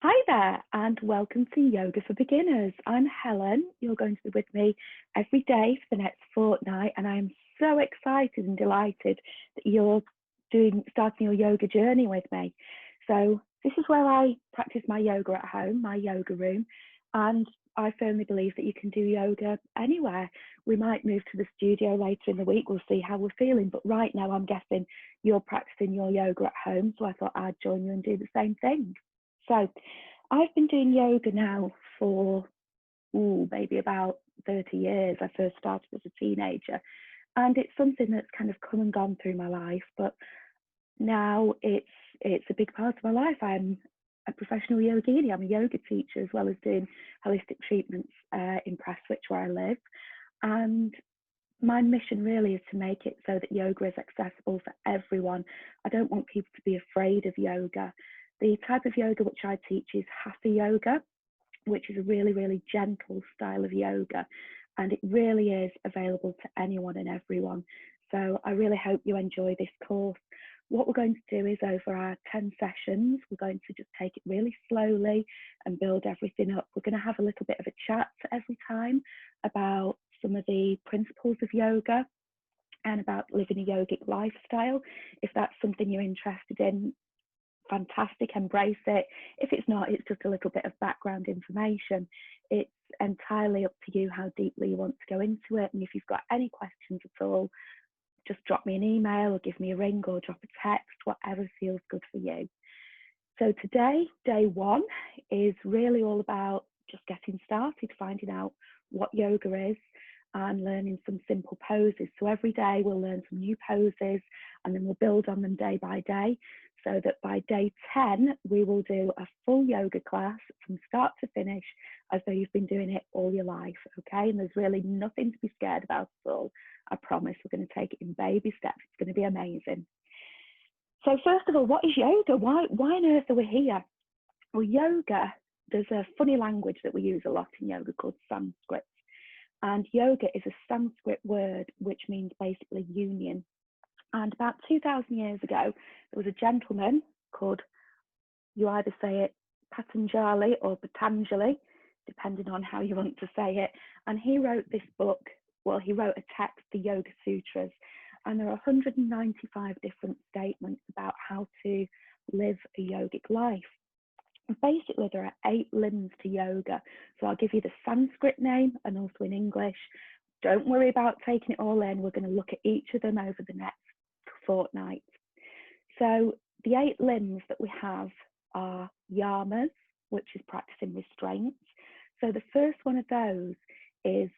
Hi there, and welcome to Yoga for Beginners. I'm Helen. You're going to be with me every day for the next fortnight, and I'm so excited and delighted that you're starting your yoga journey with me. So, this is where I practice my yoga at home, my yoga room, and I firmly believe that you can do yoga anywhere. We might move to the studio later in the week, we'll see how we're feeling, but right now I'm guessing you're practicing your yoga at home, so I thought I'd join you and do the same thing. So I've been doing yoga now for maybe about 30 years. I first started as a teenager, and it's something that's kind of come and gone through my life. But now it's a big part of my life. I'm a professional yogini. I'm a yoga teacher as well as doing holistic treatments in Prestwich where I live. And my mission really is to make it so that yoga is accessible for everyone. I don't want people to be afraid of yoga. The type of yoga which I teach is hatha yoga, which is a really, really gentle style of yoga. And it really is available to anyone and everyone. So I really hope you enjoy this course. What we're going to do is over our 10 sessions, we're going to just take it really slowly and build everything up. We're going to have a little bit of a chat every time about some of the principles of yoga and about living a yogic lifestyle. If that's something you're interested in, fantastic, embrace it. If it's not, it's just a little bit of background information. It's entirely up to you how deeply you want to go into it. And if you've got any questions at all, just drop me an email or give me a ring or drop a text, whatever feels good for you. So today, day one, is really all about just getting started, finding out what yoga is and learning some simple poses. So every day we'll learn some new poses and then we'll build on them day by day, so that by day 10, we will do a full yoga class from start to finish as though you've been doing it all your life, okay? And there's really nothing to be scared about at all. I promise we're going to take it in baby steps. It's going to be amazing. So first of all, what is yoga? Why on earth are we here? Well, yoga, there's a funny language that we use a lot in yoga called Sanskrit. And yoga is a Sanskrit word which means basically union. And about 2,000 years ago, there was a gentleman called, you either say it Patanjali or Patanjali, depending on how you want to say it. And he wrote this book. Well, he wrote a text, the Yoga Sutras, and there are 195 different statements about how to live a yogic life. And basically, there are 8 limbs to yoga. So I'll give you the Sanskrit name and also in English. Don't worry about taking it all in. We're going to look at each of them over the next fortnight. So the 8 limbs that we have are yamas, which is practicing restraints. So the first one of those is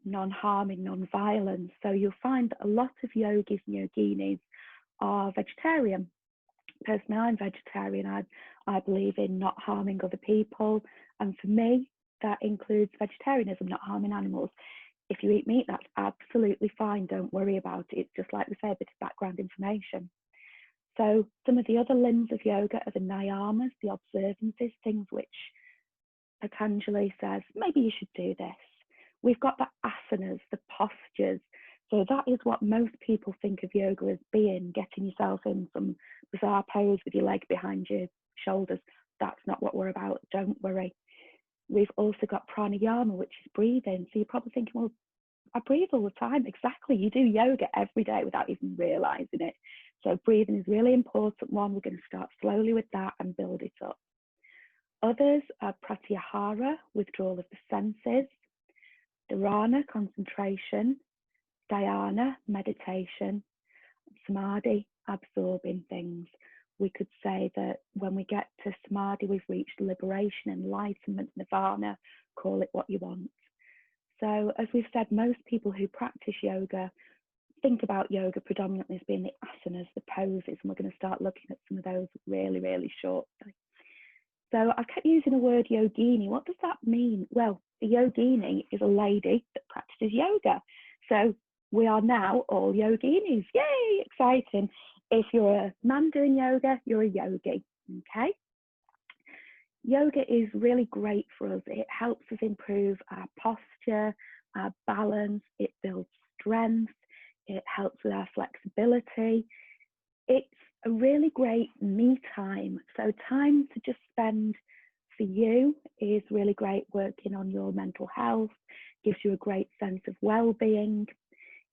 non-harming, non-violence. So you'll find that a lot of yogis and yoginis are vegetarian. Personally, I'm vegetarian. I believe in not harming other people. And for me, that includes vegetarianism, not harming animals. If you eat meat, that's absolutely fine. Don't worry about it. It's just like we say, a bit of background information. So some of the other limbs of yoga are the niyamas, the observances, things which Patanjali says, maybe you should do this. We've got the asanas, the postures. So that is what most people think of yoga as being, getting yourself in some bizarre pose with your leg behind your shoulders. That's not what we're about. Don't worry. We've also got pranayama, which is breathing. So you're probably thinking, well, I breathe all the time. Exactly. You do yoga every day without even realizing it. So breathing is a really important one. We're going to start slowly with that and build it up. Others are pratyahara, withdrawal of the senses, dharana, concentration, dhyana, meditation, samadhi, absorbing things. We could say that when we get to samadhi, we've reached liberation, enlightenment, nirvana, call it what you want. So as we've said, most people who practice yoga think about yoga predominantly as being the asanas, the poses, and we're going to start looking at some of those really, really shortly. So I kept using the word yogini. What does that mean? Well, a yogini is a lady that practices yoga. So we are now all yoginis. Yay, exciting. If you're a man doing yoga, you're a yogi, okay? Yoga is really great for us. It helps us improve our posture, our balance, it builds strength, it helps with our flexibility. It's a really great me time. So time to just spend for you is really great working on your mental health, gives you a great sense of well-being.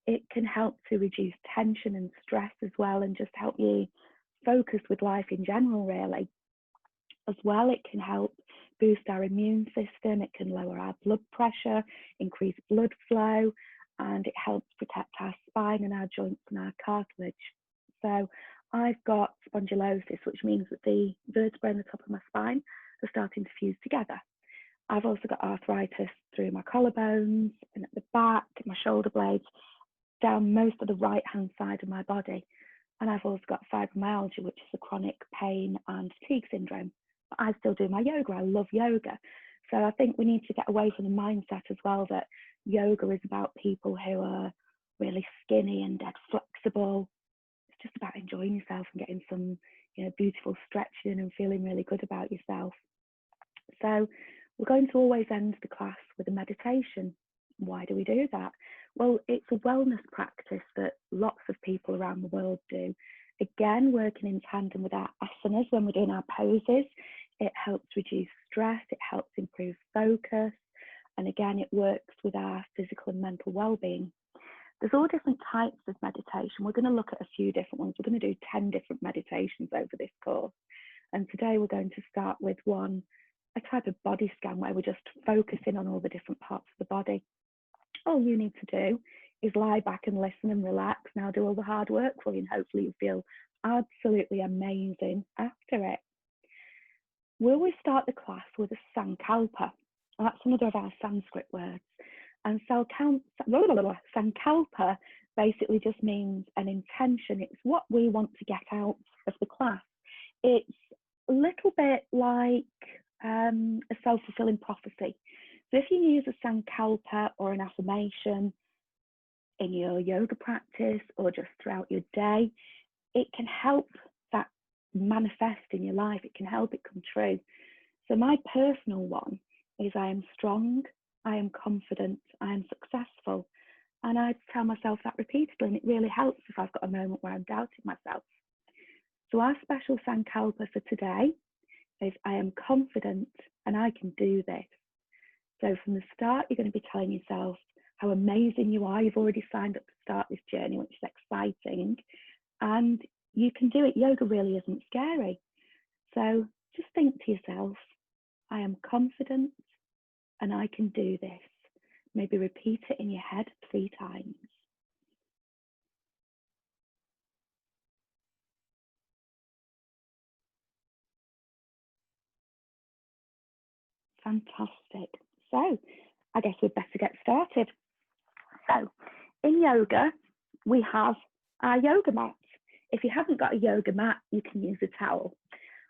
It can help to reduce tension and stress as well, and just help you focus with life in general, really. As well, it can help boost our immune system, it can lower our blood pressure, increase blood flow, and it helps protect our spine and our joints and our cartilage. So I've got spondylosis, which means that the vertebrae on the top of my spine are starting to fuse together. I've also got arthritis through my collarbones and at the back, my shoulder blades, down most of the right-hand side of my body. And I've also got fibromyalgia, which is a chronic pain and fatigue syndrome. But I still do my yoga. I love yoga. So I think we need to get away from the mindset as well that yoga is about people who are really skinny and dead flexible. It's just about enjoying yourself and getting some, beautiful stretching and feeling really good about yourself. So we're going to always end the class with a meditation. Why do we do that? Well, it's a wellness practice that lots of people around the world do. Again, working in tandem with our asanas when we're doing our poses, it helps reduce stress, it helps improve focus, and again, it works with our physical and mental well-being. There's all different types of meditation. We're going to look at a few different ones. We're going to do 10 different meditations over this course. And today we're going to start with a type of body scan where we're just focusing on all the different parts of the body. All you need to do is lie back and listen and relax. Now do all the hard work for you, and hopefully you'll feel absolutely amazing after it. Will we start the class with a Sankalpa? That's another of our Sanskrit words. And Sankalpa basically just means an intention. It's what we want to get out of the class. It's a little bit like a self-fulfilling prophecy. So if you use a Sankalpa or an affirmation in your yoga practice or just throughout your day, it can help that manifest in your life. It can help it come true. So my personal one is I am strong, I am confident, I am successful. And I tell myself that repeatedly, and it really helps if I've got a moment where I'm doubting myself. So our special Sankalpa for today is I am confident and I can do this. So from the start, you're going to be telling yourself how amazing you are. You've already signed up to start this journey, which is exciting. And you can do it. Yoga really isn't scary. So just think to yourself, I am confident and I can do this. Maybe repeat it in your head 3 times. Fantastic. So I guess we'd better get started. So in yoga, we have our yoga mats. If you haven't got a yoga mat, you can use a towel.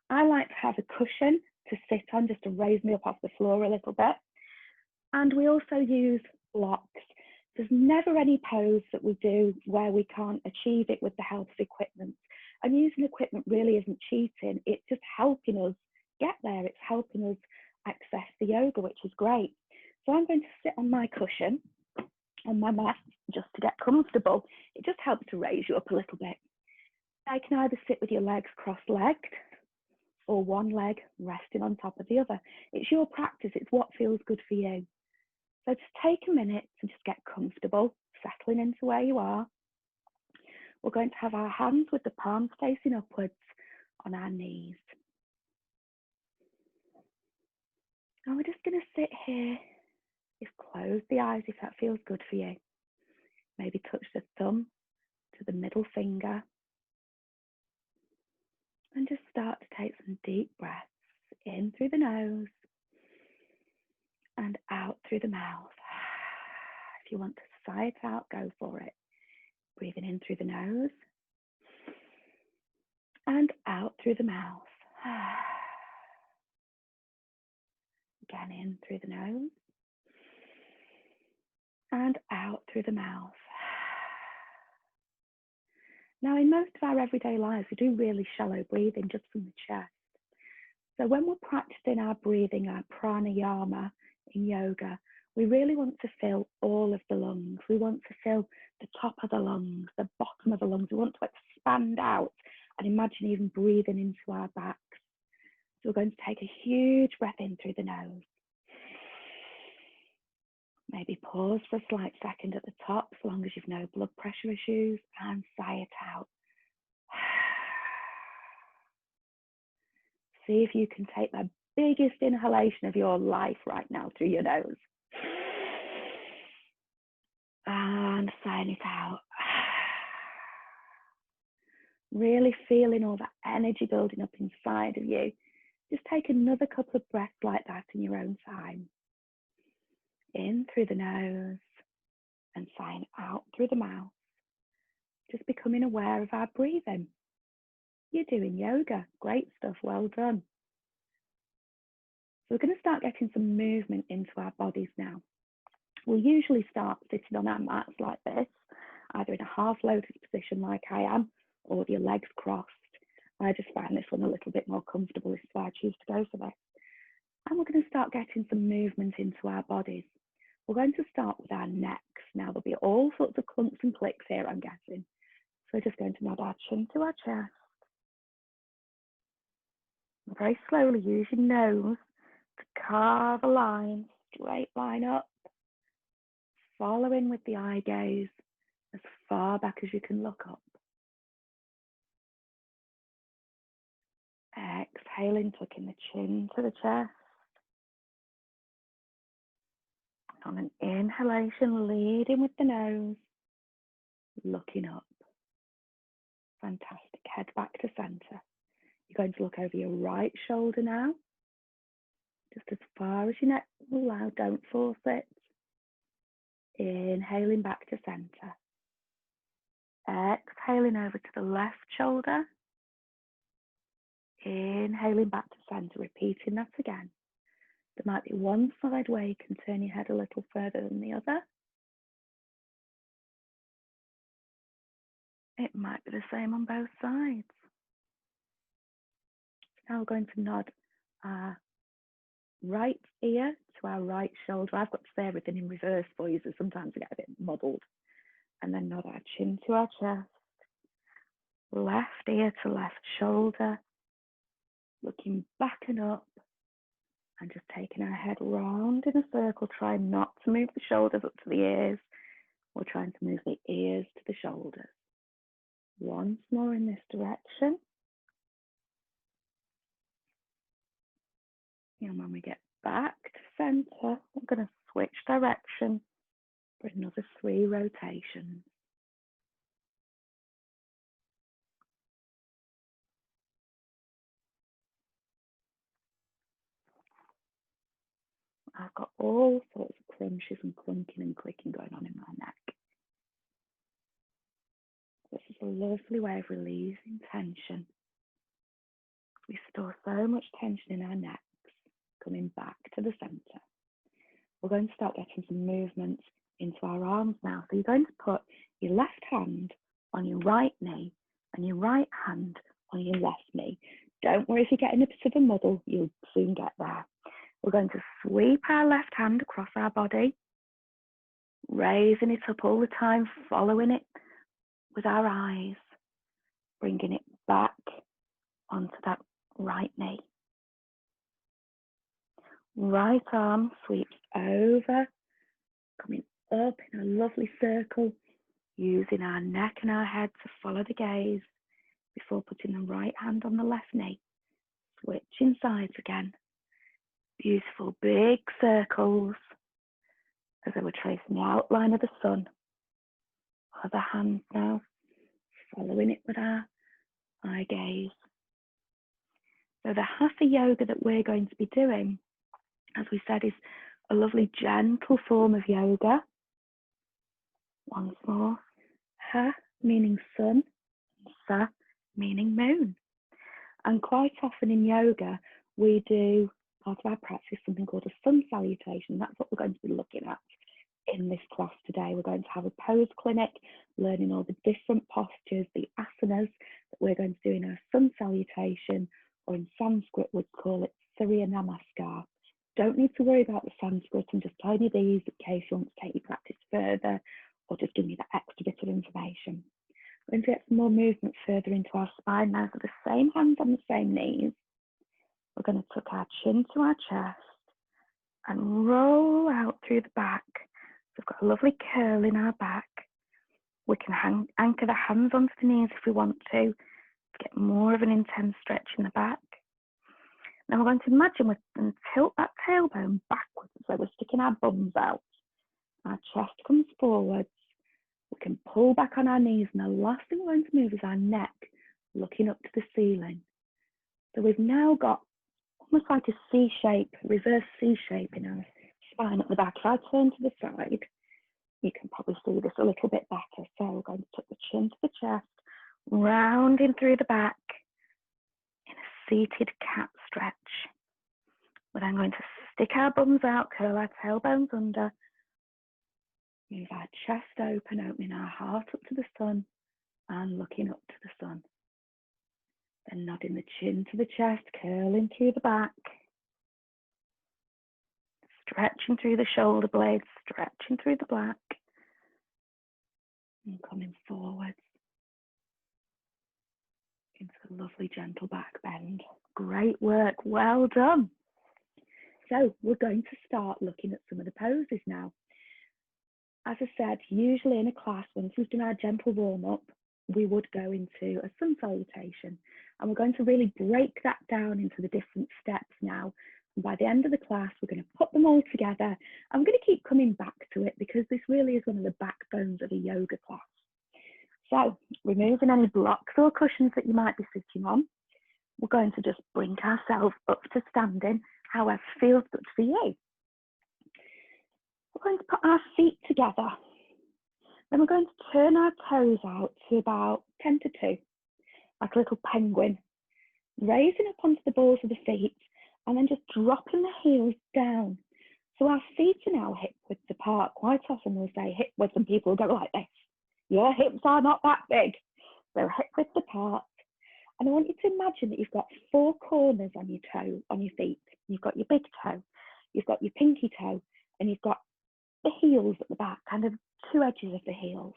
I like to have a cushion to sit on just to raise me up off the floor a little bit. And we also use blocks. There's never any pose that we do where we can't achieve it with the help of equipment. And using equipment really isn't cheating. It's just helping us get there. It's helping us access the yoga, which is great. So I'm going to sit on my cushion on my mat just to get comfortable. It just helps to raise you up a little bit. I can either sit with your legs cross-legged or one leg resting on top of the other. It's your practice. It's what feels good for you. So just take a minute to just get comfortable, settling into where you are. We're going to have our hands with the palms facing upwards on our knees. And we're just going to sit here. Just close the eyes if that feels good for you. Maybe touch the thumb to the middle finger. And just start to take some deep breaths in through the nose and out through the mouth. If you want to sigh it out, go for it. Breathing in through the nose and out through the mouth. Again, in through the nose and out through the mouth. Now, in most of our everyday lives, we do really shallow breathing just from the chest. So when we're practicing our breathing, our pranayama in yoga, we really want to fill all of the lungs. We want to fill the top of the lungs, the bottom of the lungs. We want to expand out and imagine even breathing into our backs. So we're going to take a huge breath in through the nose. Maybe pause for a slight second at the top, so long as you've no blood pressure issues, and sigh it out. See if you can take the biggest inhalation of your life right now through your nose. And sighing it out. Really feeling all that energy building up inside of you. Just take another couple of breaths like that in your own time. In through the nose and sighing out through the mouth. Just becoming aware of our breathing. You're doing yoga. Great stuff. Well done. So we're going to start getting some movement into our bodies now. We'll usually start sitting on our mats like this, either in a half lotus position like I am, or with your legs crossed. I just find this one a little bit more comfortable. This is why I choose to go for this. And we're going to start getting some movement into our bodies. We're going to start with our necks. Now there'll be all sorts of clunks and clicks here, I'm guessing. So we're just going to nod our chin to our chest. And very slowly use your nose to carve a line, straight line up. Following with the eye gaze as far back as you can look up. Exhaling, tucking the chin to the chest. On an inhalation, leading with the nose, looking up. Fantastic. Head back to center. You're going to look over your right shoulder now. Just as far as your neck will allow, don't force it. Inhaling back to center. Exhaling over to the left shoulder. Inhaling back to center, repeating that again. There might be one side where you can turn your head a little further than the other. It might be the same on both sides. Now we're going to nod our right ear to our right shoulder. I've got to say everything in reverse for you, so sometimes I get a bit muddled. And then nod our chin to our chest. Left ear to left shoulder. Looking back and up. And just taking our head round in a circle, trying not to move the shoulders up to the ears. We're trying to move the ears to the shoulders. Once more in this direction. And when we get back to center, we're going to switch direction for another 3 rotations. I've got all sorts of crunches and clunking and clicking going on in my neck. This is a lovely way of releasing tension. We store so much tension in our necks, coming back to the center. We're going to start getting some movement into our arms now. So you're going to put your left hand on your right knee and your right hand on your left knee. Don't worry if you get in a bit of a muddle, you'll soon get there. We're going to sweep our left hand across our body, raising it up all the time, following it with our eyes, bringing it back onto that right knee. Right arm sweeps over, coming up in a lovely circle, using our neck and our head to follow the gaze before putting the right hand on the left knee. Switching sides again. Beautiful big circles as though we're tracing the outline of the sun. Other hand now, following it with our eye gaze. So the Hatha yoga that we're going to be doing, as we said, is a lovely gentle form of yoga. Once more, Ha meaning sun, Sa meaning moon. And quite often in yoga, we do part of our practice something called a sun salutation. That's what we're going to be looking at in this class today. We're going to have a pose clinic, learning all the different postures, the asanas that we're going to do in our sun salutation, or in Sanskrit we'd call it Surya Namaskar. Don't need to worry about the Sanskrit. I'm just telling you these in case you want to take your practice further, or just give me that extra bit of information. We're going to get some more movement further into our spine now. So the same hands on the same knees. We're going to tuck our chin to our chest and roll out through the back. So we've got a lovely curl in our back. We can anchor the hands onto the knees if we want to get more of an intense stretch in the back. Now we're going to imagine we can tilt that tailbone backwards, so we're sticking our bums out. Our chest comes forwards. We can pull back on our knees, and the last thing we're going to move is our neck, looking up to the ceiling. So we've now got almost like a C shape, reverse C shape in our spine at the back. If I turn to the side, you can probably see this a little bit better. So we're going to tuck the chin to the chest, rounding through the back in a seated cat stretch. We're then going to stick our bums out, curl our tailbones under, move our chest open, opening our heart up to the sun and looking up to the sun. Then nodding the chin to the chest, curling through the back, stretching through the shoulder blades, stretching through the back, and coming forwards into a lovely gentle back bend. Great work, well done. So we're going to start looking at some of the poses now. As I said, usually in a class, once we've done our gentle warm-up, we would go into a sun salutation, and we're going to really break that down into the different steps now. And by the end of the class, we're going to put them all together. I'm going to keep coming back to it because this really is one of the backbones of a yoga class. So, removing any blocks or cushions that you might be sitting on, we're going to just bring ourselves up to standing, however feels good for you. We're going to put our feet together. Then we're going to turn our toes out to about 10 to 2, like a little penguin, raising up onto the balls of the feet and then just dropping the heels down. So our feet are now hip width apart. Quite often we'll say hip width and people will go like this. Your hips are not that big. So hip width apart. And I want you to imagine that you've got 4 corners on your toe, on your feet. You've got your big toe, you've got your pinky toe, and you've got the heels at the back, kind of 2 edges of the heels.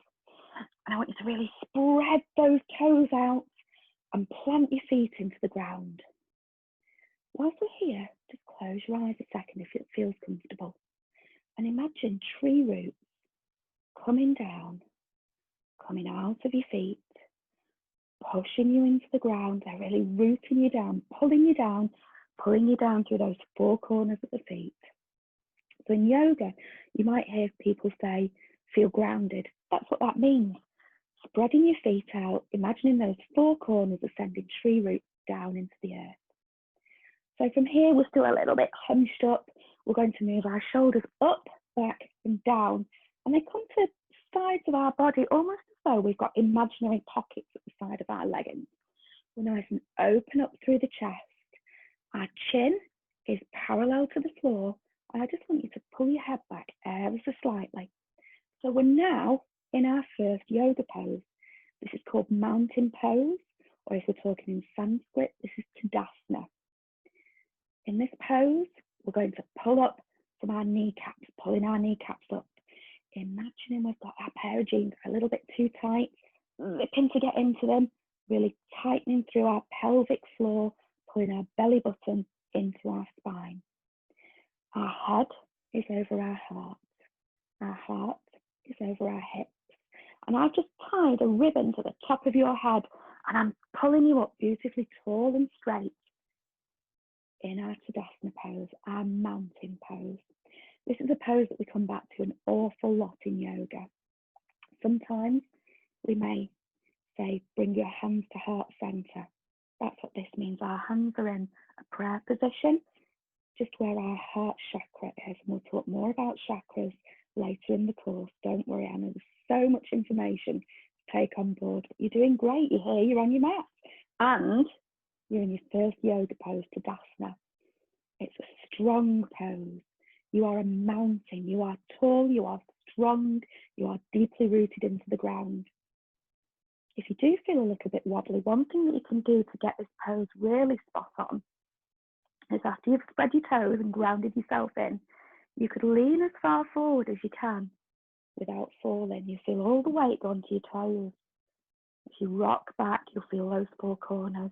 And I want you to really spread those toes out and plant your feet into the ground. Whilst we're here, just close your eyes a second if it feels comfortable. And imagine tree roots coming down, coming out of your feet, pushing you into the ground. They're really rooting you down, pulling you down through those 4 corners of the feet. So in yoga, you might hear people say, feel grounded. That's what that means. Spreading your feet out, imagining those 4 corners are sending tree roots down into the earth. So from here, we're still a little bit hunched up. We're going to move our shoulders up, back, and down. And they come to the sides of our body, almost as though we've got imaginary pockets at the side of our leggings. We're nice and open up through the chest. Our chin is parallel to the floor. And I just want you to pull your head back ever so slightly. So we're now in our first yoga pose. This is called mountain pose, or if we're talking in Sanskrit, this is Tadasana. In this pose, we're going to pull up from our kneecaps, pulling our kneecaps up. Imagining we've got our pair of jeans a little bit too tight, zipping to get into them, really tightening through our pelvic floor, pulling our belly button into our spine. Our head is over our heart. Our heart is over our hips. And I've just tied a ribbon to the top of your head and I'm pulling you up beautifully tall and straight in our Tadasana pose, our mountain pose. This is a pose that we come back to an awful lot in yoga. Sometimes we may say, bring your hands to heart center. That's what this means. Our hands are in a prayer position, just where our heart chakra is. And we'll talk more about chakras later in the course. Don't worry, I know there's so much information to take on board. But you're doing great. You're here, you're on your mat. And you're in your first yoga pose, Tadasana. It's a strong pose. You are a mountain. You are tall, you are strong, you are deeply rooted into the ground. If you do feel a little bit wobbly, one thing that you can do to get this pose really spot on is after you've spread your toes and grounded yourself in, you could lean as far forward as you can without falling. You feel all the weight go onto your toes. If you rock back, you'll feel those 4 corners.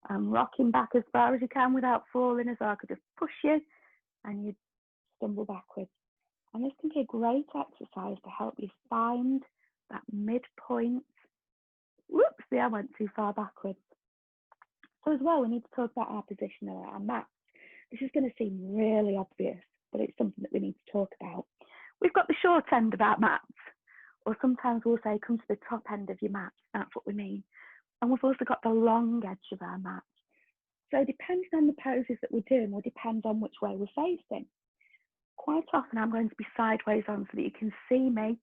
and rocking back as far as you can without falling, as I could just push you and you'd stumble backwards. And this can be a great exercise to help you find that midpoint. Whoops, see, I went too far backwards. So as well, we need to talk about our position on our mat. This is going to seem really obvious, but it's something that we need to talk about. We've got the short end of our mats, or sometimes we'll say come to the top end of your mat. That's what we mean. And we've also got the long edge of our mat. So depending on the poses that we're doing will depend on which way we're facing. Quite often I'm going to be sideways on so that you can see me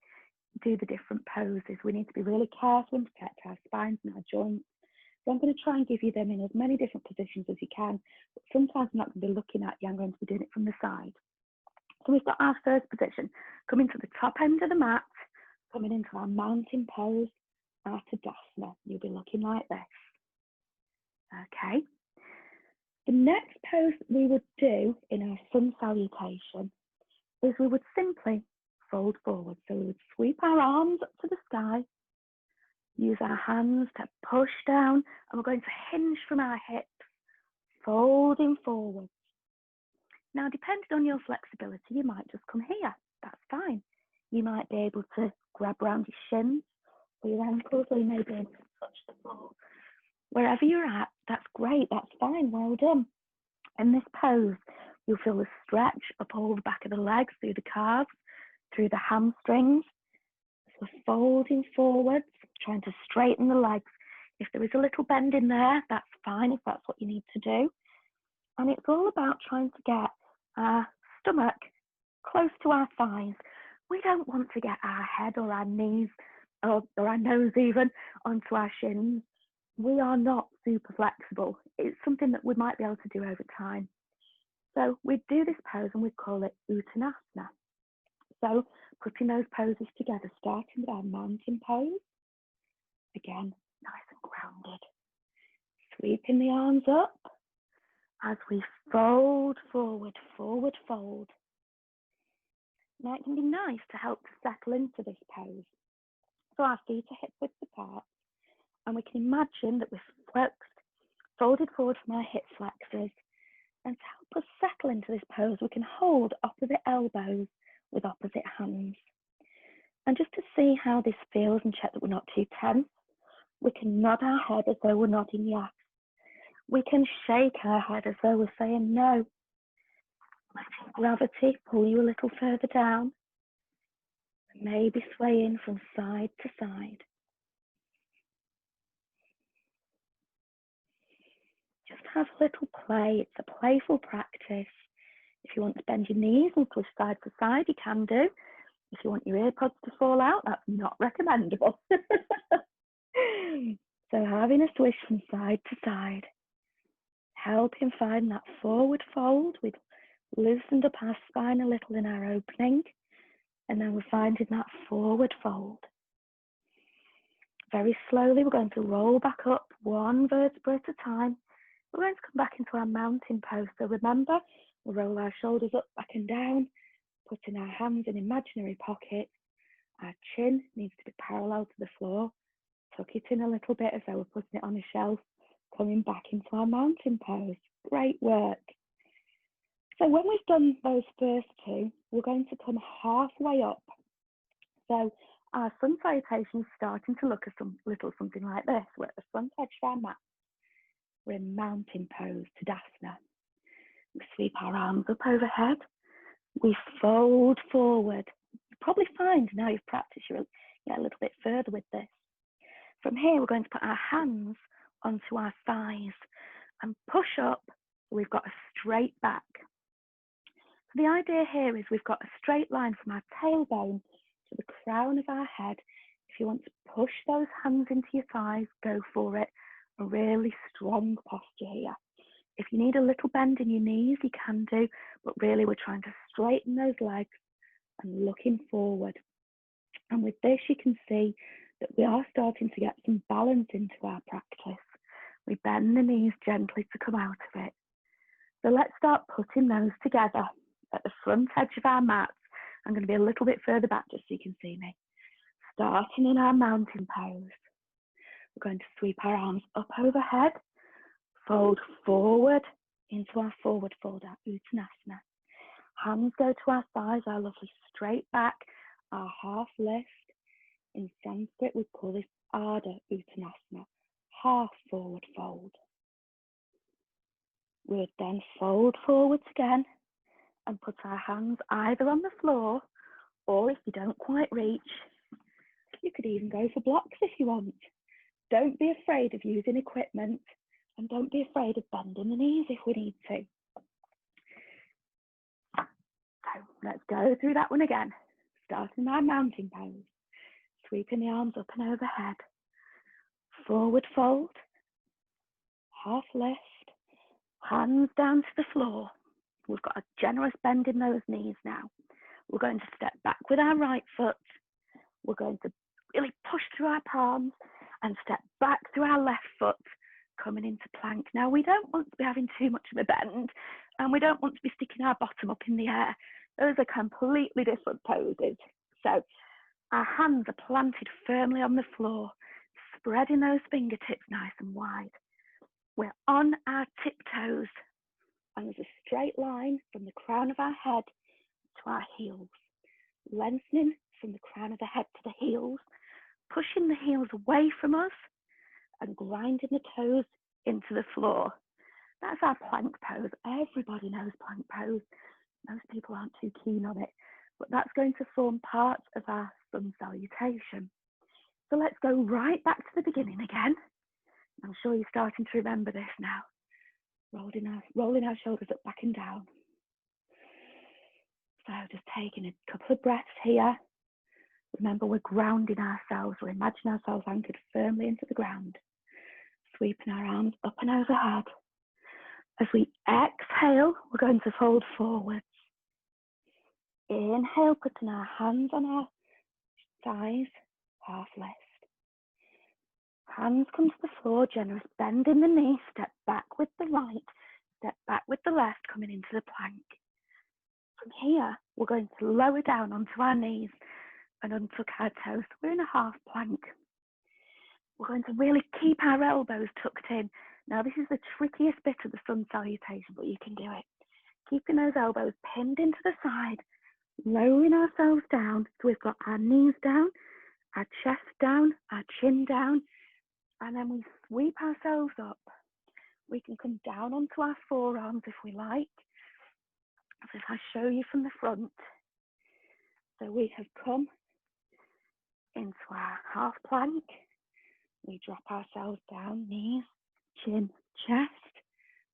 do the different poses. We need to be really careful and protect our spines and our joints. So I'm going to try and give you them in as many different positions as you can, but sometimes I'm not going to be looking at you, I'm going to be doing it from the side. So we've got our first position, coming to the top end of the mat, coming into our mountain pose, our Tadasana. You'll be looking like this. Okay. The next pose we would do in our sun salutation is we would simply fold forward. So we would sweep our arms up to the sky, use our hands to push down, and we're going to hinge from our hips, folding forward. Now, depending on your flexibility, you might just come here. That's fine. You might be able to grab around your shins or your ankles, or you may be able to touch the floor. Wherever you're at, that's great. That's fine. Well done. In this pose, you'll feel the stretch up all the back of the legs, through the calves, through the hamstrings. So folding forwards, trying to straighten the legs. If there is a little bend in there, that's fine if that's what you need to do. And it's all about trying to get our stomach close to our thighs. We don't want to get our head or our knees or our nose even onto our shins. We are not super flexible. It's something that we might be able to do over time. So we do this pose and we call it Uttanasana. So putting those poses together, starting with our mountain pose. Again, nice and grounded. Sweeping the arms up as we fold forward, forward fold. Now it can be nice to help to settle into this pose. So our feet are hip width apart, and we can imagine that we're flexed, folded forward from our hip flexors. And to help us settle into this pose, we can hold opposite elbows with opposite hands. And just to see how this feels and check that we're not too tense, we can nod our head as though we're nodding yes. We can shake our head as though we're saying no. Letting gravity pull you a little further down. Maybe swaying from side to side. Just have a little play. It's a playful practice. If you want to bend your knees and twist side to side, you can do. If you want your ear pods to fall out, that's not recommendable. So having a swish from side to side, helping find that forward fold. We've loosened up our spine a little in our opening, and then we're finding that forward fold. Very slowly, we're going to roll back up one vertebra at a time. We're going to come back into our mountain pose. So remember, we'll roll our shoulders up, back and down, putting our hands in imaginary pockets. Our chin needs to be parallel to the floor. Tuck it in a little bit as though we're putting it on a shelf, coming back into our mountain pose. Great work. So when we've done those first two, we're going to come halfway up. So our sun salutation is starting to look a little something like this. We're at the front edge of our mat. We're in mountain pose, Tadasana. We sweep our arms up overhead. We fold forward. You'll probably find now you've practiced, you'll get a little bit further with this. From here, we're going to put our hands onto our thighs and push up so we've got a straight back. So the idea here is we've got a straight line from our tailbone to the crown of our head. If you want to push those hands into your thighs, go for it. A really strong posture here. If you need a little bend in your knees, you can do, but really we're trying to straighten those legs and looking forward. And with this, you can see that we are starting to get some balance into our practice. We bend the knees gently to come out of it. So let's start putting those together at the front edge of our mats. I'm going to be a little bit further back just so you can see me. Starting in our mountain pose. We're going to sweep our arms up overhead, Fold forward into our forward fold, our Uttanasana. Hands go to our thighs, our lovely straight back, our half lift. In Sanskrit, we call this Ardha Uttanasana, half forward fold. We would then fold forwards again and put our hands either on the floor, or if you don't quite reach, you could even go for blocks if you want. Don't be afraid of using equipment, and don't be afraid of bending the knees if we need to. So let's go through that one again. Starting our mountain pose. Sweeping the arms up and overhead. Forward fold. Half lift. Hands down to the floor. We've got a generous bend in those knees now. We're going to step back with our right foot. We're going to really push through our palms and step back through our left foot, coming into plank. Now, we don't want to be having too much of a bend, and we don't want to be sticking our bottom up in the air. Those are completely different poses. So our hands are planted firmly on the floor, spreading those fingertips nice and wide. We're on our tiptoes, and there's a straight line from the crown of our head to our heels, lengthening from the crown of the head to the heels, pushing the heels away from us and grinding the toes into the floor. That's our plank pose. Everybody knows plank pose. Most people aren't too keen on it, but that's going to form part of our sun salutation. So let's go right back to the beginning again. I'm sure you're starting to remember this now. Rolling our shoulders up, back and down. So just taking a couple of breaths here. Remember, we're grounding ourselves. We're imagining ourselves anchored firmly into the ground. Sweeping our arms up and overhead. As we exhale, we're going to fold forwards. Inhale, putting our hands on our thighs, half lift. Hands come to the floor, generous bend in the knee, step back with the right, step back with the left, coming into the plank. From here, we're going to lower down onto our knees and untuck our toes. We're in a half plank. We're going to really keep our elbows tucked in. Now, this is the trickiest bit of the sun salutation, but you can do it. Keeping those elbows pinned into the side, lowering ourselves down. So we've got our knees down, our chest down, our chin down, and then we sweep ourselves up. We can come down onto our forearms if we like. So if I show you from the front, so we have come into our half plank. We drop ourselves down, knees, chin, chest,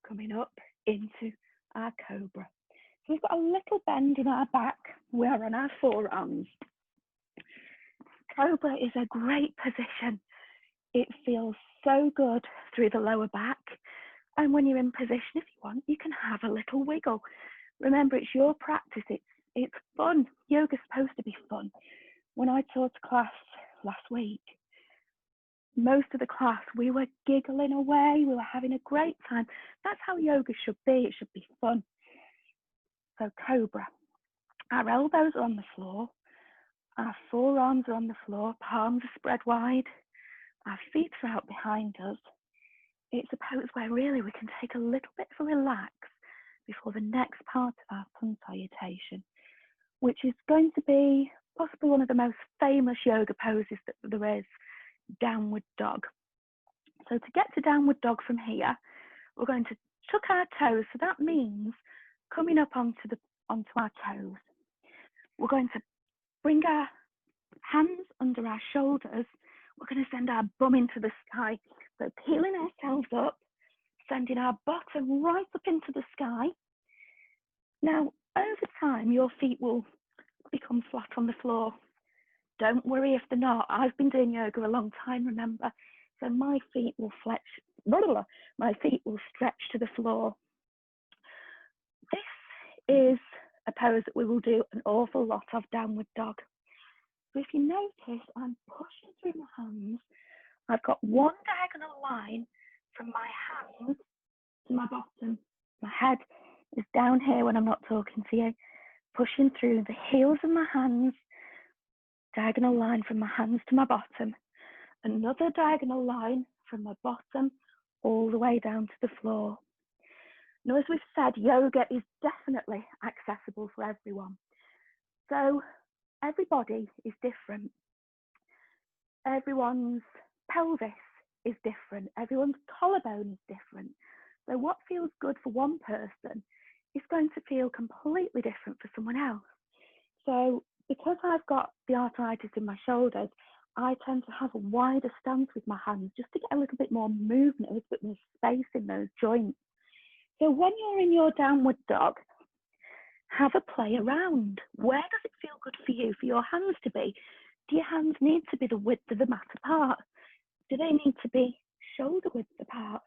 coming up into our cobra. So we've got a little bend in our back. We're on our forearms. Cobra is a great position. It feels so good through the lower back. And when you're in position, if you want, you can have a little wiggle. Remember, it's your practice. It's fun. Yoga's supposed to be fun. When I taught a class last week, most of the class, we were giggling away. We were having a great time. That's how yoga should be. It should be fun. So cobra. Our elbows are on the floor. Our forearms are on the floor. Palms are spread wide. Our feet are out behind us. It's a pose where really we can take a little bit of a relax before the next part of our sun salutation, which is going to be possibly one of the most famous yoga poses that there is, downward dog. So to get to downward dog from here, we're going to tuck our toes. So that means coming up onto our toes. We're going to bring our hands under our shoulders. We're going to send our bum into the sky. So peeling ourselves up, sending our bottom right up into the sky. Now, over time, your feet will become flat on the floor. Don't worry if they're not. I've been doing yoga a long time, remember? So my feet will stretch to the floor. This is a pose that we will do an awful lot of, downward dog. So if you notice, I'm pushing through my hands. I've got one diagonal line from my hands to my bottom. My head is down here when I'm not talking to you. Pushing through the heels of my hands, diagonal line from my hands to my bottom. Another diagonal line from my bottom all the way down to the floor. Now, as we've said, yoga is definitely accessible for everyone. So everybody is different. Everyone's pelvis is different. Everyone's collarbone is different. So what feels good for one person is going to feel completely different for someone else. So because I've got the arthritis in my shoulders, I tend to have a wider stance with my hands just to get a little bit more movement, a little bit more space in those joints. So when you're in your downward dog, have a play around. Where does it feel good for you, for your hands to be? Do your hands need to be the width of the mat apart? Do they need to be shoulder width apart?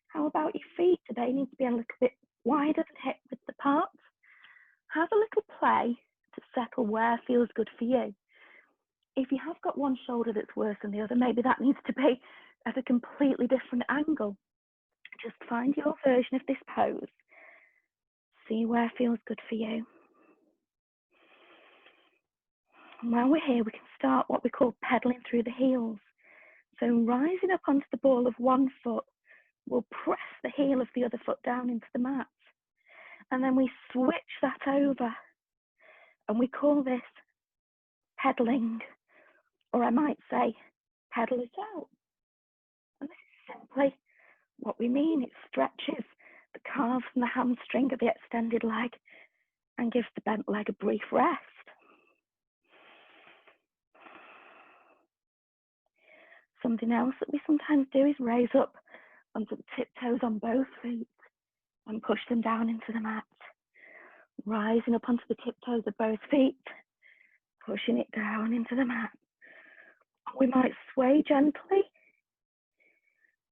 How about your feet? Do they need to be a little bit wider than hip width apart? Have a little play to settle where feels good for you. If you have got one shoulder that's worse than the other, maybe that needs to be at a completely different angle. Just find your version of this pose. See where feels good for you. And while we're here, we can start what we call pedaling through the heels. So rising up onto the ball of one foot, we'll press the heel of the other foot down into the mat. And then we switch that over. And we call this pedaling, or I might say, pedal it out. And this is simply what we mean. It stretches the calves and the hamstring of the extended leg and gives the bent leg a brief rest. Something else that we sometimes do is raise up onto the tiptoes on both feet and push them down into the mat. Rising up onto the tiptoes of both feet, pushing it down into the mat. We might sway gently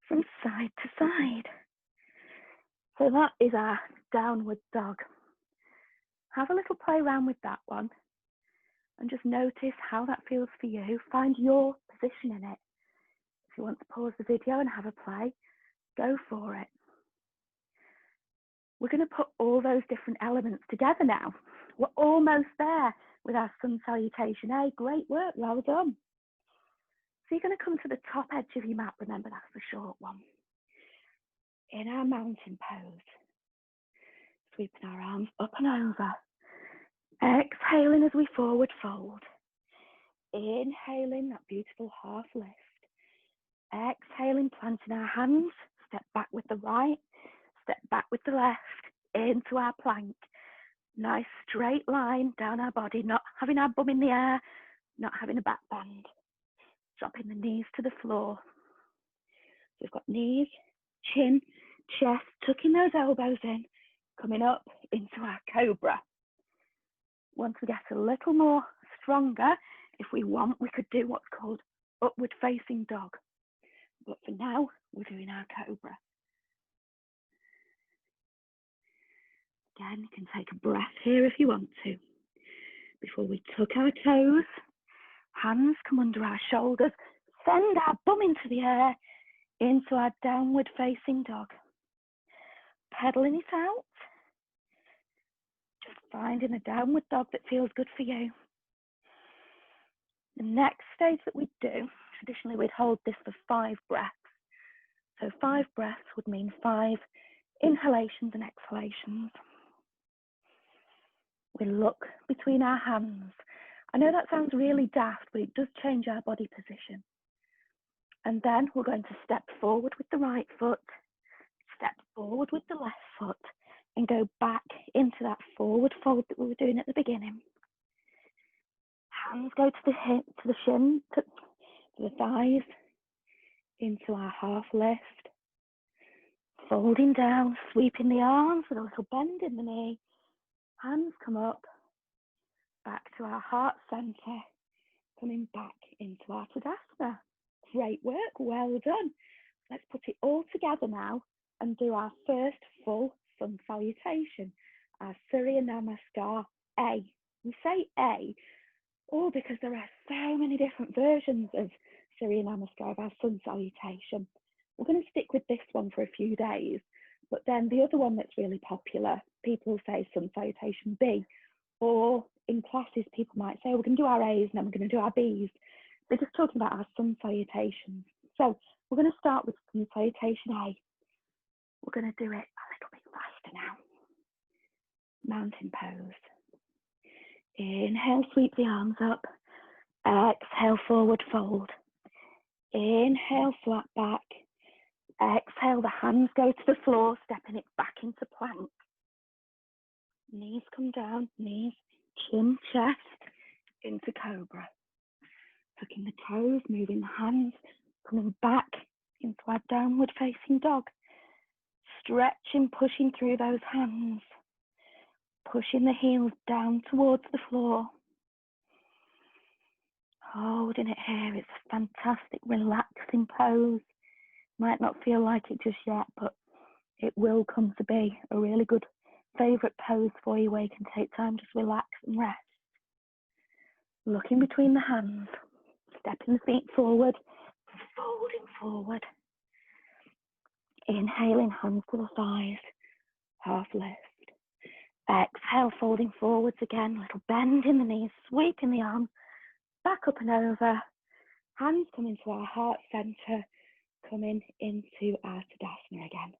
from side to side. So that is our downward dog. Have a little play around with that one and just notice how that feels for you. Find your position in it. If you want to pause the video and have a play, go for it. We're going to put all those different elements together now. We're almost there with our sun salutation. Hey, great work, well done. So you're going to come to the top edge of your mat. Remember, that's the short one. In our mountain pose, sweeping our arms up and over. Exhaling as we forward fold. Inhaling that beautiful half lift. Exhaling, planting our hands, step back with the right, step back with the left, into our plank. Nice straight line down our body, not having our bum in the air, not having a back bend. Dropping the knees to the floor. So we've got knees, chin, chest, tucking those elbows in, coming up into our cobra. Once we get a little more stronger, if we want, we could do what's called upward facing dog. But for now, we're doing our cobra. Again, you can take a breath here if you want to. Before we tuck our toes, hands come under our shoulders, send our bum into the air, into our downward facing dog. Pedaling it out. Just finding a downward dog that feels good for you. The next stage that we do, traditionally we'd hold this for 5 breaths. So 5 breaths would mean 5 inhalations and exhalations. We look between our hands. I know that sounds really daft, but it does change our body position. And then we're going to step forward with the right foot, step forward with the left foot, and go back into that forward fold that we were doing at the beginning. Hands go to the hip, to the shin, to the thighs, into our half lift. Folding down, sweeping the arms with a little bend in the knee. Hands come up, back to our heart center, coming back into our Tadasana. Great work, well done. Let's put it all together now and do our first full sun salutation, our Surya Namaskar A. We say A, all because there are so many different versions of Surya Namaskar, of our sun salutation. We're going to stick with this one for a few days, but then the other one that's really popular, people will say sun salutation B, or in classes, people might say, we're going to do our A's and then we're going to do our B's. They're just talking about our sun salutations. So We're going to start with sun salutation A. We're going to do it a little bit faster now. Mountain pose. Inhale, sweep the arms up. Exhale, forward fold. Inhale, flat back. Exhale, the hands go to the floor, stepping it back into plank. Knees come down, knees, chin, chest, into cobra. Tucking the toes, moving the hands, coming back into our downward facing dog. Stretching, pushing through those hands. Pushing the heels down towards the floor. Holding it here, it's a fantastic relaxing pose. Might not feel like it just yet, but it will come to be a really good favourite pose for you where you can take time, just relax and rest. Looking between the hands, stepping the feet forward, folding forward. Inhaling, hands to the thighs, half lift. Exhale, folding forwards again, little bend in the knees, sweeping the arms back up and over. Hands come into our heart center, coming into our Tadasana again.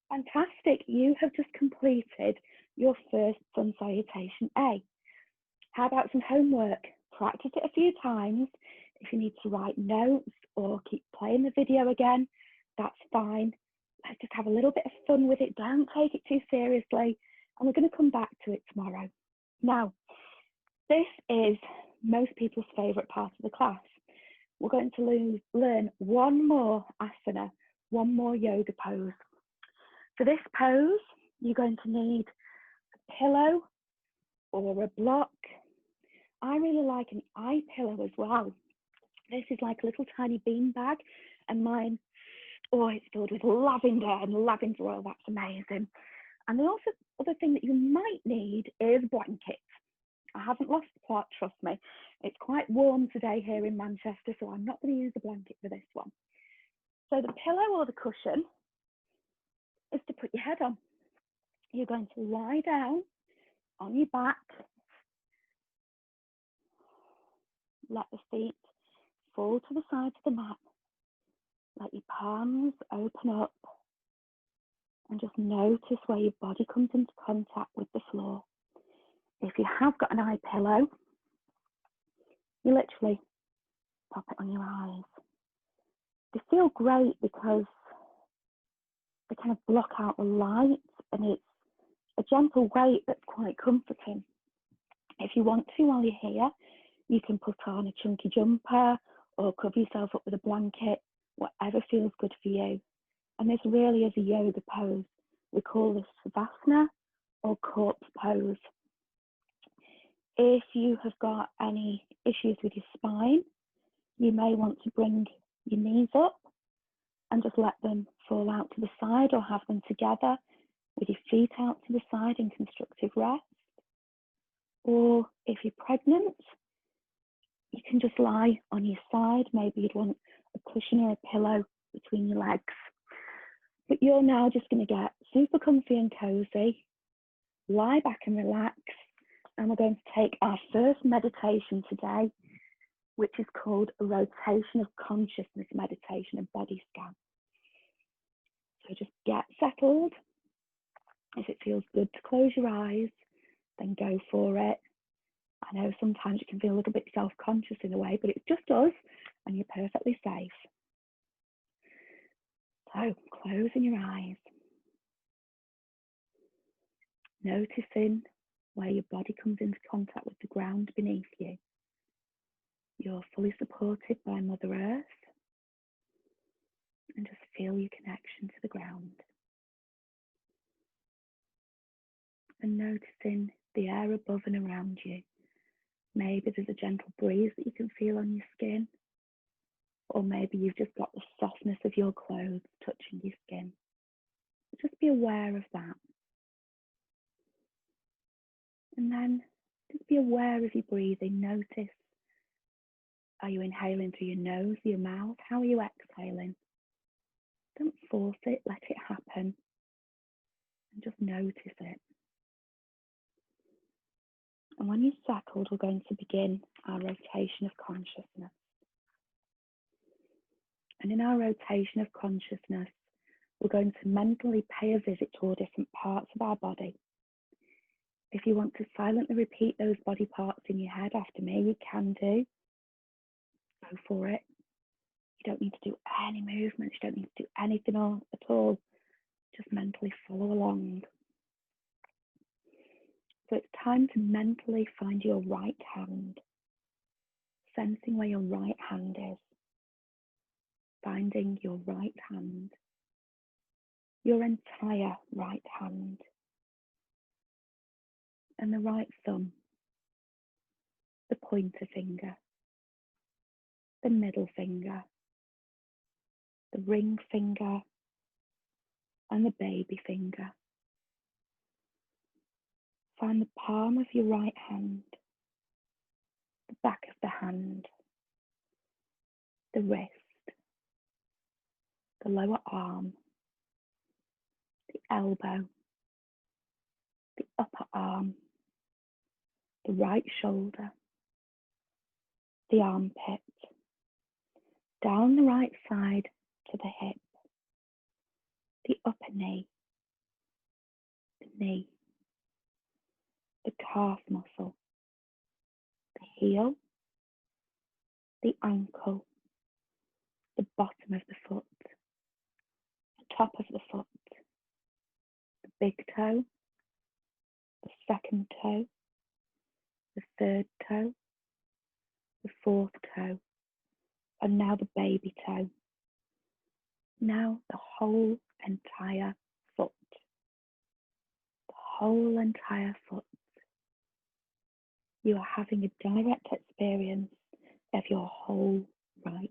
Fantastic, you have just completed your first sun salutation A. How about some homework? Practice it a few times. If you need to write notes or keep playing the video again, that's fine. Let's just have a little bit of fun with it. Don't take it too seriously. And we're going to come back to it tomorrow. Now, this is most people's favourite part of the class. We're going to learn one more asana, one more yoga pose. For this pose, you're going to need a pillow or a block. I really like an eye pillow as well. This is like a little tiny bean bag, and mine, oh, it's filled with lavender and lavender oil. That's amazing. And the other thing that you might need is blankets. I haven't lost the plot, trust me. It's quite warm today here in Manchester, so I'm not going to use a blanket for this one. So the pillow or the cushion is to put your head on. You're going to lie down on your back. Let the feet fall to the sides of the mat. Let your palms open up. And just notice where your body comes into contact with the floor. If you have got an eye pillow, you literally pop it on your eyes. They feel great because they kind of block out the light, and it's a gentle weight that's quite comforting. If you want to, while you're here, you can put on a chunky jumper or cover yourself up with a blanket, whatever feels good for you. And this really is a yoga pose. We call this Savasana or corpse pose. If you have got any issues with your spine, you may want to bring your knees up and just let them fall out to the side, or have them together with your feet out to the side in constructive rest. Or if you're pregnant, you can just lie on your side. Maybe you'd want a cushion or a pillow between your legs. But you're now just going to get super comfy and cozy, lie back and relax, and we're going to take our first meditation today, which is called a rotation of consciousness meditation, a body scan. So just get settled. If it feels good to close your eyes, then go for it. I know sometimes you can feel a little bit self-conscious in a way, but it's just us, and you're perfectly safe. So, closing your eyes, noticing where your body comes into contact with the ground beneath you. You're fully supported by Mother Earth, and just feel your connection to the ground. And noticing the air above and around you. Maybe there's a gentle breeze that you can feel on your skin, or maybe you've just got the softness of your clothes touching your skin. Just be aware of that. And then just be aware of your breathing. Notice, are you inhaling through your nose, your mouth? How are you exhaling? Don't force it, let it happen. And just notice it. And when you're settled, we're going to begin our rotation of consciousness. And in our rotation of consciousness, we're going to mentally pay a visit to all different parts of our body. If you want to silently repeat those body parts in your head after me, you can do. Go for it. You don't need to do any movements. You don't need to do anything at all. Just mentally follow along. So it's time to mentally find your right hand, sensing where your right hand is, finding your right hand, your entire right hand, and the right thumb, the pointer finger, the middle finger, the ring finger, and the baby finger. Find the palm of your right hand, the back of the hand, the wrist, the lower arm, the elbow, the upper arm, the right shoulder, the armpit, down the right side to the hip, the upper knee, the calf muscle, the heel, the ankle, the bottom of the foot, the top of the foot, the big toe, the second toe, the third toe, the fourth toe, and now the baby toe. Now the whole entire foot. The whole entire foot. You are having a direct experience of your whole right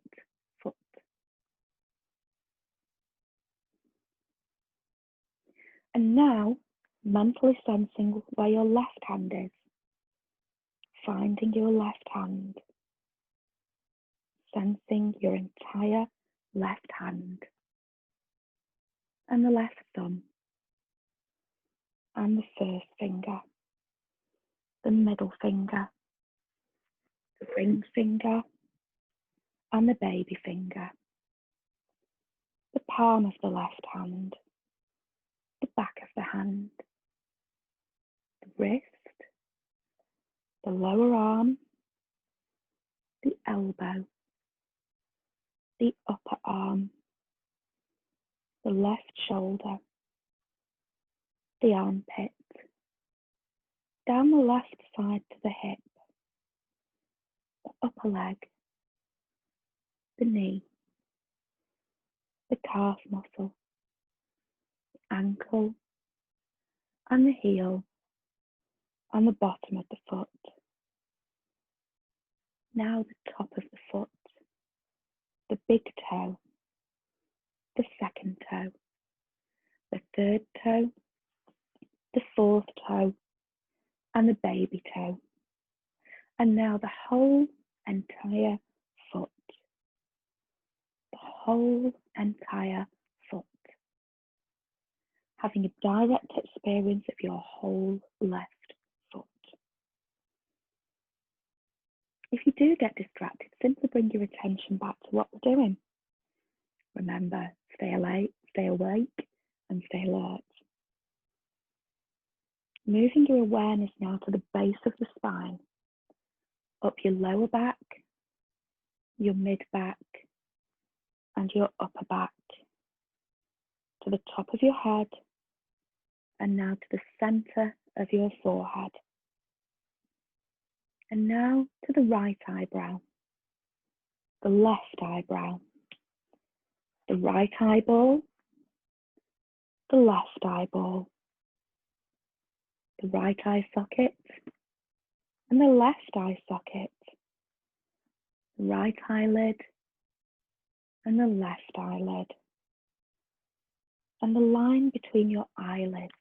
foot. And now, mentally sensing where your left hand is. Finding your left hand. Sensing your entire left hand. And the left thumb. And the first finger. The middle finger. The ring finger. And the baby finger. The palm of the left hand. The back of the hand. The wrist. The lower arm. The elbow. The upper arm, the left shoulder, the armpit, down the left side to the hip, the upper leg, the knee, the calf muscle, the ankle, and the heel, and the bottom of the foot. Now the top of the foot, the big toe, the second toe, the third toe, the fourth toe, and the baby toe. And now the whole entire foot. The whole entire foot. Having a direct experience of your whole left foot. If you do get distracted, simply bring your attention back to what we're doing. Remember, stay awake, and stay alert. Moving your awareness now to the base of the spine, up your lower back, your mid back, and your upper back, to the top of your head, and now to the center of your forehead. And now to the right eyebrow, the left eyebrow, the right eyeball, the left eyeball, the right eye socket, and the left eye socket, the right eyelid, and the left eyelid, and the line between your eyelids.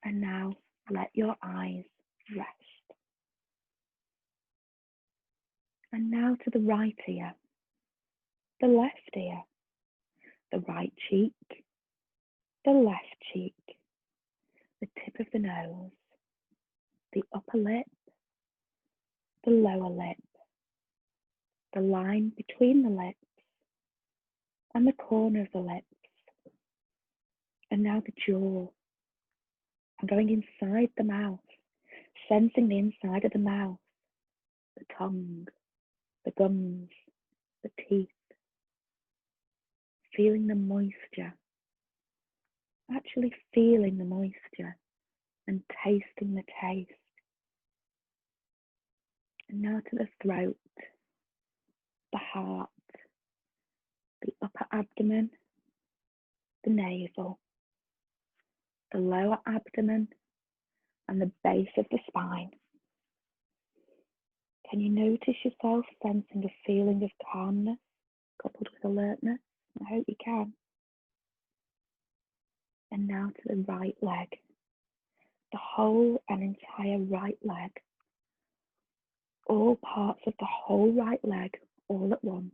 And now let your eyes rest. And now to the right ear, the left ear, the right cheek, the left cheek, the tip of the nose, the upper lip, the lower lip, the the line between the lips and the corner of the lips. And now the jaw. I'm going inside the mouth, sensing the inside of the mouth, the tongue, the gums, the teeth, feeling the moisture, actually feeling the moisture and tasting the taste. And now to the throat, the heart, the upper abdomen, the navel, the lower abdomen, and the base of the spine. Can you notice yourself sensing a feeling of calmness coupled with alertness? I hope you can. And now to the right leg, the whole and entire right leg, all parts of the whole right leg all at once.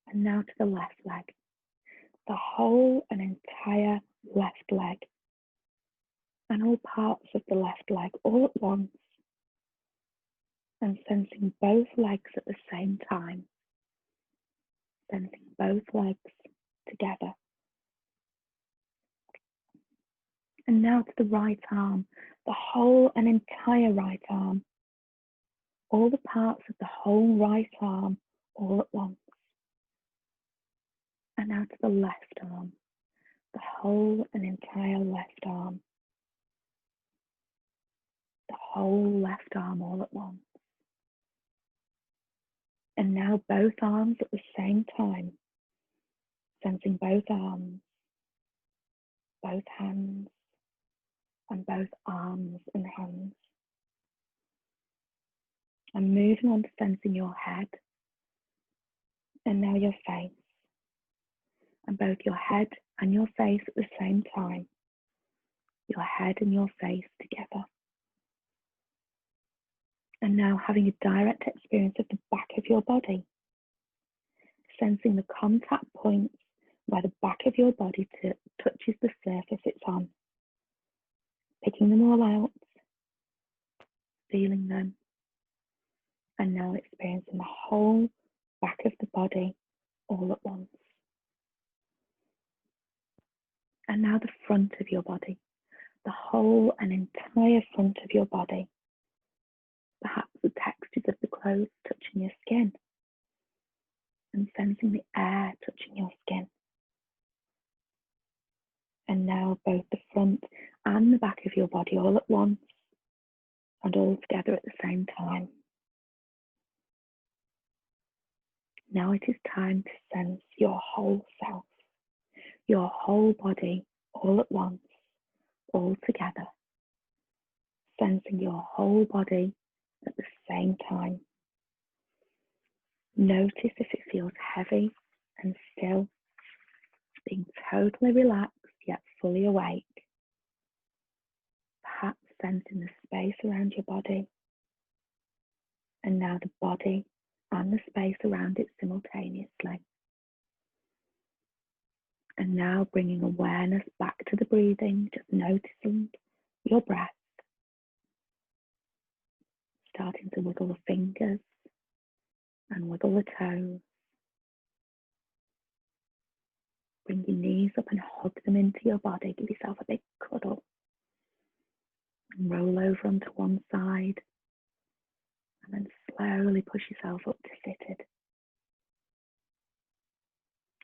And now to the left leg, the whole and entire left leg, and all parts of the left leg all at once, and sensing both legs at the same time, sensing both legs together. And now to the right arm, the whole and entire right arm, all the parts of the whole right arm all at once. And now to the left arm, the whole and entire left arm, the whole left arm all at once. And now both arms at the same time, sensing both arms, both hands, and both arms and hands. And moving on to sensing your head, and now your face, and both your head and your face at the same time, your head and your face together. And now having a direct experience of the back of your body, sensing the contact points where the back of your body touches the surface it's on, picking them all out, feeling them, and now experiencing the whole back of the body all at once. And now the front of your body, the whole and entire front of your body, perhaps the textures of the clothes touching your skin, and sensing the air touching your skin. And now both the front and the back of your body all at once, and all together at the same time. Now it is time to sense your whole self, your whole body all at once, all together. Sensing your whole body at the same time. Notice if it feels heavy and still, being totally relaxed yet fully awake. Perhaps sensing the space around your body, and now the body and the space around it simultaneously. And now bringing awareness back to the breathing, just noticing your breath. Starting to wiggle the fingers and wiggle the toes. Bring your knees up and hug them into your body. Give yourself a big cuddle. And roll over onto one side. And then slowly push yourself up to seated.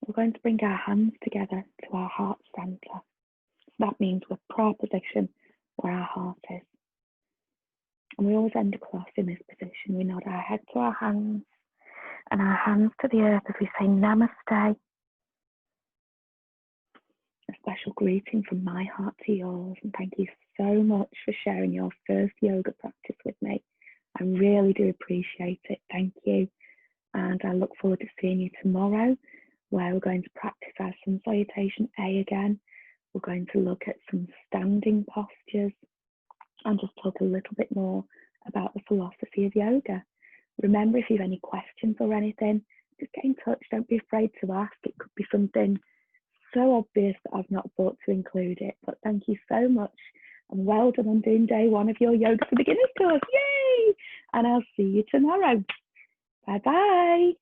We're going to bring our hands together to our heart center. So that means we're prayer position where our heart is. And we always end a class in this position. We nod our head to our hands and our hands to the earth as we say namaste. A special greeting from my heart to yours, and thank you so much for sharing your first yoga practice with me. I really do appreciate it. Thank you. And I look forward to seeing you tomorrow, where we're going to practice our Sun Salutation A again. We're going to look at some standing postures and just talk a little bit more about the philosophy of yoga. Remember, if you have any questions or anything, just get in touch. Don't be afraid to ask. It could be something so obvious that I've not thought to include it. But thank you so much, and well done on doing day one of your Yoga for Beginners course. Yay! And I'll see you tomorrow. Bye bye.